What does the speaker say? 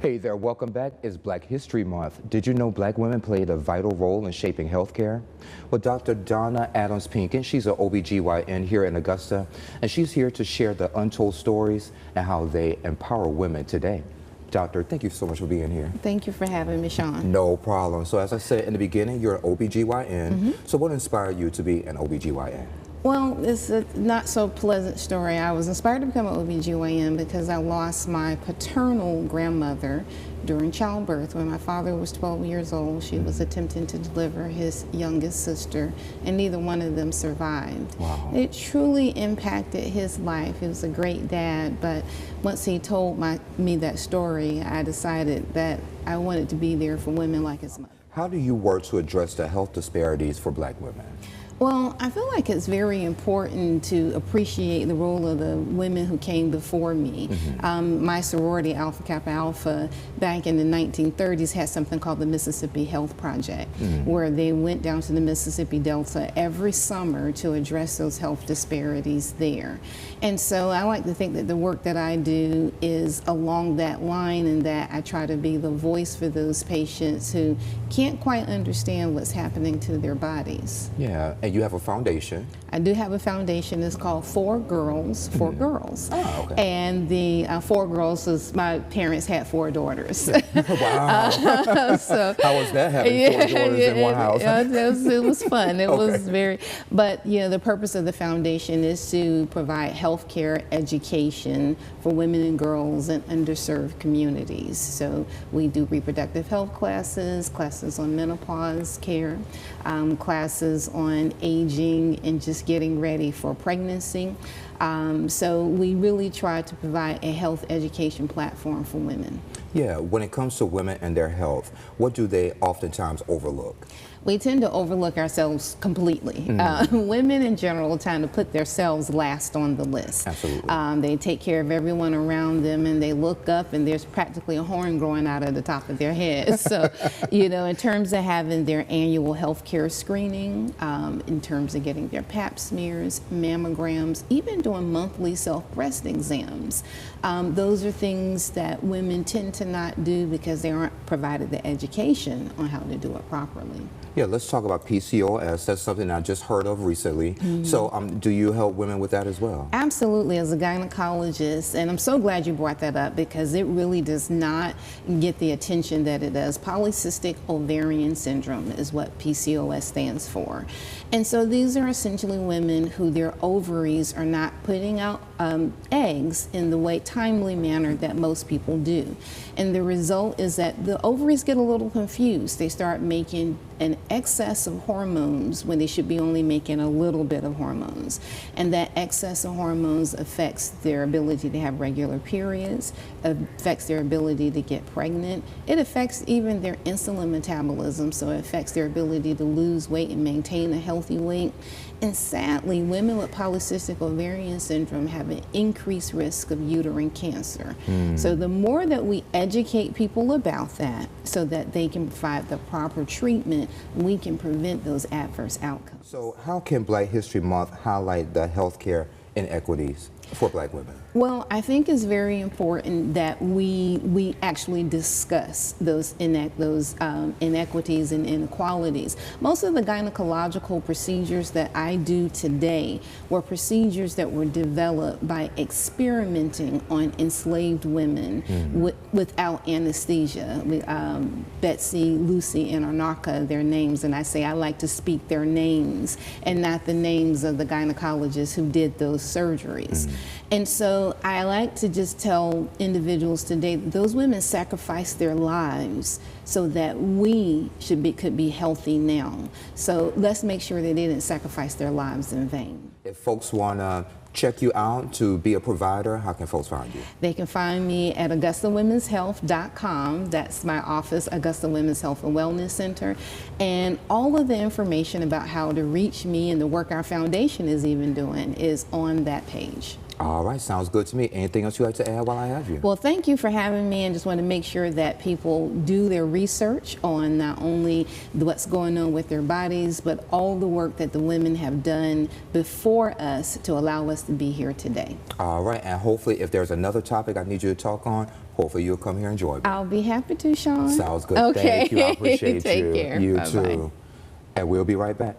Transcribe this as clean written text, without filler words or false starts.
Hey there, welcome back. It's Black History Month. Did you know Black women played a vital role in shaping healthcare? Well, Dr. Donna Adams-Pinkin, she's an OBGYN here in Augusta, and she's here to share the untold stories and how they empower women today. Doctor, thank you so much for being here. Thank you for having me, Sean. No problem. So as I said in the beginning, you're an OBGYN. So what inspired you to be an OBGYN? Well, it's a not so pleasant story. I was inspired to become an OBGYN because I lost my paternal grandmother during childbirth. When my father was 12 years old, she was attempting to deliver his youngest sister, and neither one of them survived. Wow. It truly impacted his life. He was a great dad, but once he told me that story, I decided that I wanted to be there for women like his mother. How do you work to address the health disparities for Black women? Well, I feel like it's very important to appreciate the role of the women who came before me. My sorority, Alpha Kappa Alpha, back in the 1930s had something called the Mississippi Health Project, where they went down to the Mississippi Delta every summer to address those health disparities there. And so I like to think that the work that I do is along that line, and that I try to be the voice for those patients who can't quite understand what's happening to their bodies. Yeah, and you have a foundation. I do have a foundation. It's called For Girls, For Girls. Oh, okay. And the 4 girls is my parents had 4 daughters. Wow. So, how was that, having 4 daughters in one house? It was fun. It Okay. was very, but you know, the purpose of the foundation is to provide health care education for women and girls in underserved communities. So we do reproductive health classes, classes on menopause care, classes on aging and just getting ready for pregnancy. So we really try to provide a health education platform for women. Yeah, when it comes to women and their health, what do they oftentimes overlook? We tend to overlook ourselves completely. Women in general tend to put themselves last on the list. Absolutely. They take care of everyone around them, and they look up and there's practically a horn growing out of the top of their head. So, you know, in terms of having their annual health care screening, in terms of getting their pap smears, mammograms, even doing monthly self-breast exams, those are things that women tend to not do because they aren't provided the education on how to do it properly. Yeah, let's talk about PCOS. That's something I just heard of recently. So do you help women with that as well? Absolutely, as a gynecologist, and I'm so glad you brought that up because it really does not get the attention that it does. Polycystic ovarian syndrome is what PCOS stands for. And so these are essentially women who their ovaries are not putting out eggs in the timely manner that most people do. And the result is that the ovaries get a little confused. They start making an excess of hormones when they should be only making a little bit of hormones. And that excess of hormones affects their ability to have regular periods, affects their ability to get pregnant. It affects even their insulin metabolism, so it affects their ability to lose weight and maintain a healthy weight. And sadly, women with polycystic ovarian syndrome have an increased risk of uterine cancer. So the more that we educate people about that so that they can provide the proper treatment, we can prevent those adverse outcomes. So how can Black History Month highlight the healthcare inequities for Black women? Well, I think it's very important that we actually discuss those inequities and inequalities. Most of the gynecological procedures that I do today were procedures that were developed by experimenting on enslaved women without anesthesia. Betsy, Lucy, and Anarcha, their names, and I say I like to speak their names and not the names of the gynecologists who did those surgeries. And so I like to just tell individuals today that those women sacrificed their lives so that we could be healthy now. So let's make sure that they didn't sacrifice their lives in vain. If folks want to check you out to be a provider, how can folks find you? They can find me at AugustaWomen'sHealth.com. That's my office, Augusta Women's Health and Wellness Center. And all of the information about how to reach me and the work our foundation is even doing is on that page. All right, sounds good to me. Anything else you'd like to add while I have you? Well, thank you for having me, and just want to make sure that people do their research on not only what's going on with their bodies, but all the work that the women have done before us to allow us to be here today. All right, and hopefully if there's another topic I need you to talk on, Hopefully you'll come here and join me. I'll be happy to, Sean. Sounds good. Okay. Thank you. I appreciate Take you. care. You Bye-bye. too. And we'll be right back.